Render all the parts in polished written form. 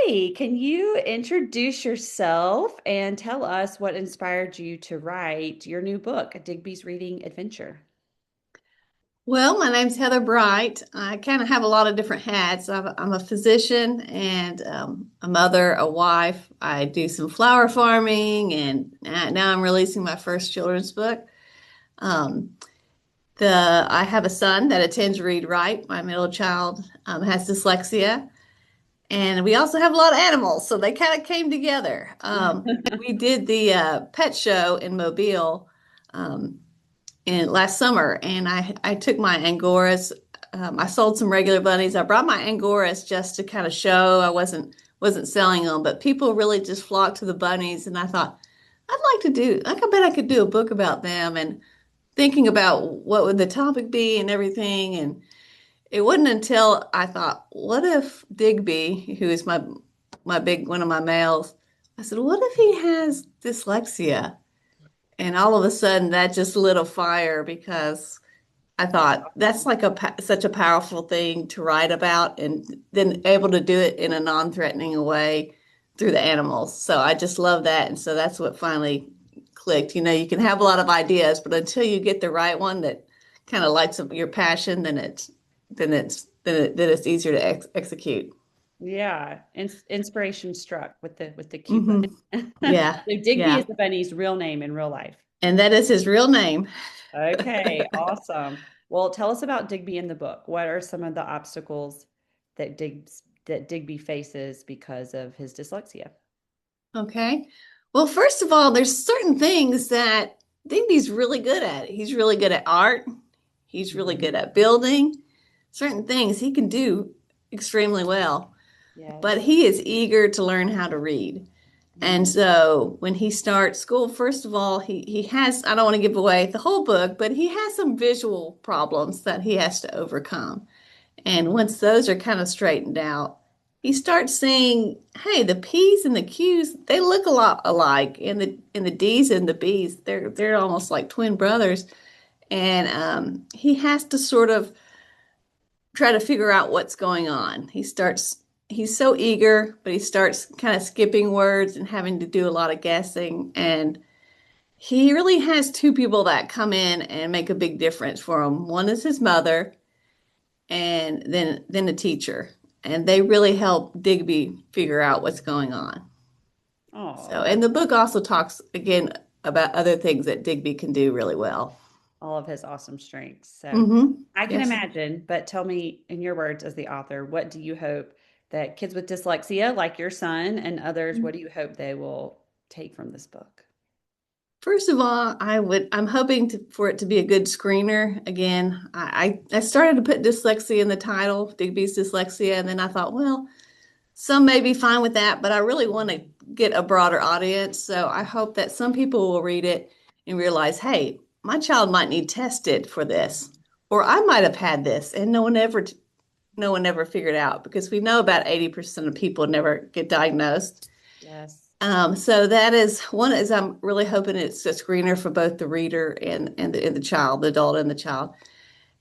Hi, can you introduce yourself and tell us what inspired you to write your new book, Digby's Reading Adventure? Well, my name's Heather Bright. I kind of have a lot of different hats. I'm a physician and a mother, a wife. I do some flower farming, and now I'm releasing my first children's book. Um, I have a son that attends Read Write. My middle child has dyslexia, and we also have a lot of animals, so they kind of came together. We did the pet show in Mobile. Um, last summer, and I took my Angoras. I sold some regular bunnies. I brought my Angoras just to kind of show I wasn't selling them, but people really just flocked to the bunnies, and I thought I bet I could do a book about them, and thinking about what would the topic be and everything. And it wasn't until I thought, what if Digby, who is my big one of my males, I said, what if he has dyslexia? And all of a sudden, that just lit a fire because I That's thought awesome. that's like such a powerful thing to write about, and then able to do it in a non-threatening way through the animals. So I just love that, and so that's what finally clicked. You can have a lot of ideas, but until you get the right one that kind of lights up your passion, then it's easier to execute. Yeah, inspiration struck with the cute Hmm. bunny. Yeah, So Digby is yeah, the bunny's real name in real life. and that is his real name. Okay, awesome. Well, tell us about Digby in the book. What are some of the obstacles that Digby faces because of his dyslexia? Okay. Well, first of all, there's certain things that Digby's really good at. He's really good at art. He's really good Mhm. at building. Certain things he can do extremely well, but Yes. he is eager to learn how to read. And Mhm. so when he starts school, first of all, he has, I don't want to give away the whole book, but he has some visual problems that he has to overcome. And Mhm. once those are kind of straightened out, he starts saying, "Hey, the P's and the Q's, they look a lot alike, and the D's and the B's, they're almost like twin brothers." And he has to sort of try to figure out what's going on. He's so eager, but he starts kind of skipping words and having to do a lot of guessing. And he really has two people that come in and make a big difference for him. One is his mother, and then a teacher, and they really help Digby figure out what's going on. Oh, So, and that's the book also talks again about other things that Digby can do really well. all of his awesome strengths. So I can Yes. imagine, but tell me in your words as the author, what do you hope that kids with dyslexia, like your son and others, what do you hope they will take from this book? First of all, I'm hoping for it to be a good screener. Again, I started to put dyslexia in the title, Digby's dyslexia, and then I thought, well, some may be fine with that, but I really want to get a broader audience. So I hope that some people will read it and realize, hey, my child might need tested for this, or I might have had this, and no one ever figured out because we know about 80% of people never get diagnosed. Yes. So that is one is I'm really hoping it's a screener for both the reader and the child, the adult and the child.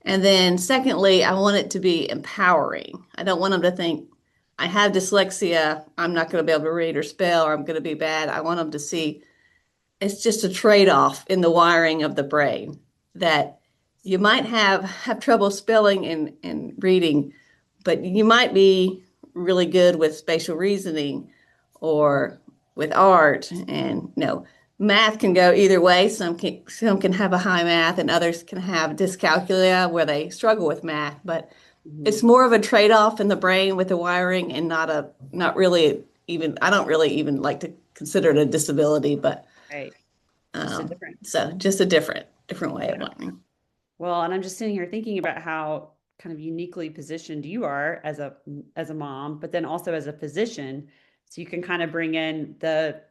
And then secondly, I want it to be empowering. I don't want them to think, I have dyslexia, I'm not going to be able to read or spell, or I'm going to be bad. I want them to see it's just a trade-off in the wiring of the brain that you might have trouble spelling and reading, but you might be really good with spatial reasoning or with art. And math can go either way. Some can have a high math, and others can have dyscalculia where they struggle with math. But it's Mhm. more of a trade-off in the brain with the wiring, and not really even. I don't really even like to consider it a disability, but Right. Just a um, different, so just a different way of yeah. learning. Well, and I'm just sitting here thinking about how kind of uniquely positioned you are as a mom, but then also as a physician, so you can kind of bring in the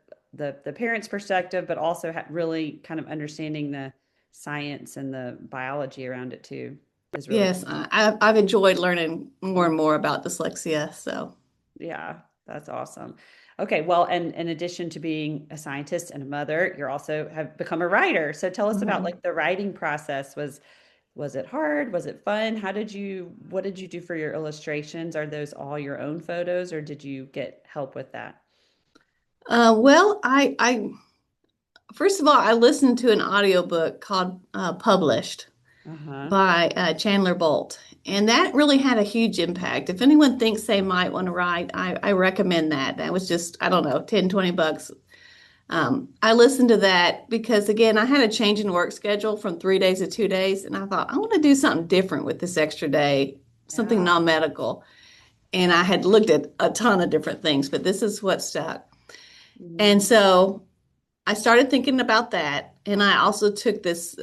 parents' perspective, but also really kind of understanding the science and the biology around it too is really Yes, cool. I've enjoyed learning more and more about dyslexia. So Yeah, that's awesome. Okay, well, and in addition to being a scientist and a mother, you're also have become a writer. So tell us about mhm. like the writing process. Was it hard? Was it fun? What did you do for your illustrations? Are those all your own photos or did you get help with that? Well, I first of all, I listened to an audiobook called Published Uh-huh. by Chandler Bolt, and that really had a huge impact. If anyone thinks they might want to write, I recommend that. That was just, I don't know, 10, 20 bucks. I listened to that because, again, I had a change in work schedule from 3 days to 2 days, and I thought, I want to do something different with this extra day, something Yeah. non-medical. And I had looked at a ton of different things, but this is what stuck. Mhm. And so I started thinking about that. And I also took this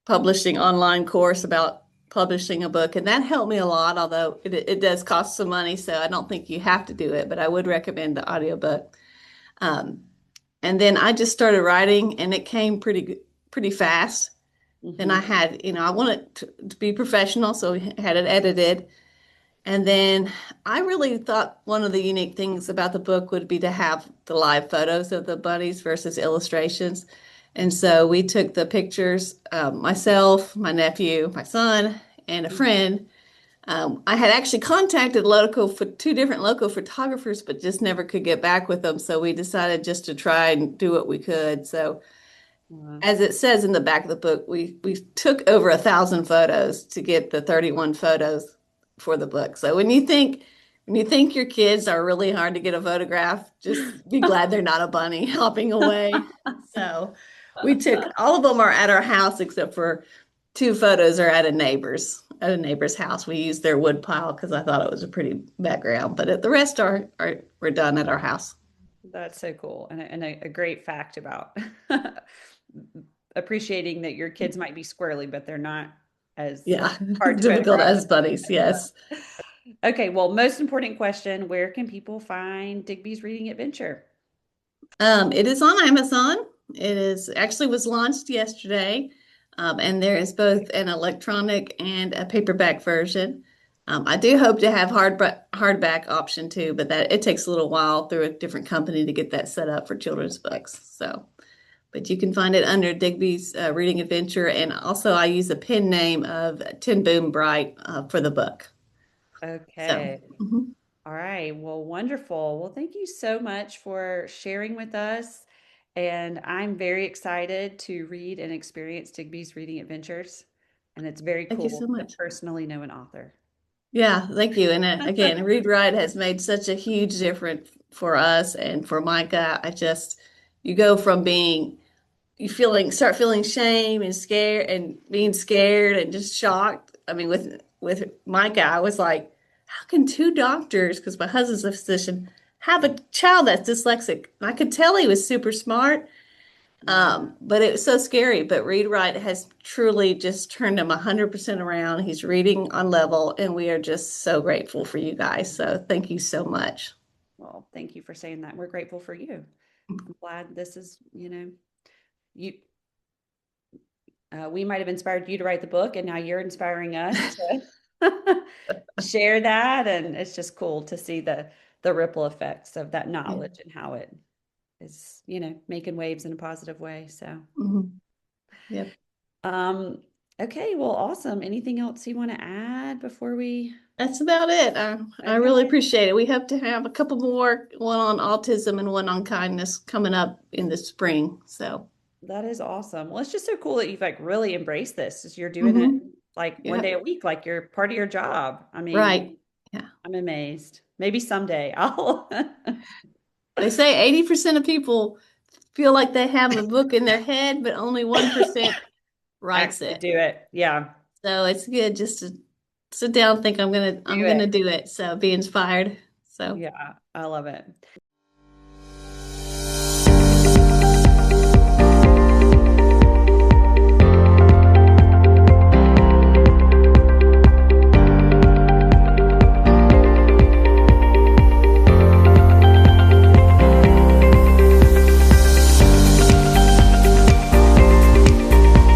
publishing online course about publishing a book, and that helped me a lot, although it does cost some money. So I don't think you have to do it, but I would recommend the audiobook. Um, and then I just started writing, and it came pretty fast. Then I Mhm. had, I wanted to be professional, so we had it edited. And then I really thought one of the unique things about the book would be to have the live photos of the bunnies versus illustrations. And so we took the pictures, myself, my nephew, my son, and a Mhm. friend. I had actually contacted two different local photographers, but just never could get back with them. So we decided just to try and do what we could. So Uh, as it says in the back of the book, we took over 1,000 photos to get the 31 photos for the book. So when you think your kids are really hard to get a photograph, just be glad they're not a bunny hopping away. So we took all of them are at our house except for two photos are at a neighbor's house. We used their wood pile because I thought it was a pretty background, but the rest are were done at our house. That's so cool. And a great fact about appreciating that your kids might be squirrely, but they're not as Yeah, hard to difficult photograph. as bunnies. Yes. Okay, well, most important question, where can people find Digby's Reading Adventure? It is on Amazon. It is actually was launched yesterday, and there is both an electronic and a paperback version. I do hope to have hardback option too, but that it takes a little while through a different company to get that set up for children's books. So, but you can find it under Digby's Reading Adventure, and also I use a pen name of Tin Boom Bright for the book. So, Okay. mhm. All right. Well, wonderful. Well, thank you so much for sharing with us. And I'm very excited to read and experience Digby's Reading Adventures. And it's very Thank you so cool to much. personally know an author. Yeah, thank you. And again, Read Write has made such a huge difference for us and for Micah. You go from start feeling shame and scared and being scared and just shocked. I mean, with Micah, I was like, how can two doctors, because my husband's a physician, have a child that's dyslexic? And I could tell he was super smart, Yeah. but it was so scary. But Read Write has truly just turned him 100% around. He's reading on level, and we are just so grateful for you guys. So thank you so much. Well, thank you for saying that. We're grateful for you. I'm glad this is, you, we might have inspired you to write the book, and now you're inspiring us to share that. And it's just cool to see the ripple effects of that Yeah. knowledge and how it is, making waves in a positive way. So, Mhm. Yep. um, okay, well, awesome. Anything else you want to add before we? That's about it. I really Okay, appreciate it. We hope to have a couple more, one on autism and one on kindness coming up in the spring. So, that is awesome. Well, it's just so cool that you've like really embraced this. Is you're doing it hmm like one day Yep. a week, like you're part of your job. I mean, Right. Yeah. I'm amazed. Maybe someday I'll They say 80% of people feel like they have a book in their head, but only 1% writes actually it. do it. Yeah, So it's good just to sit down and think I'm do gonna it. do it. So be inspired. So Yeah, I love it.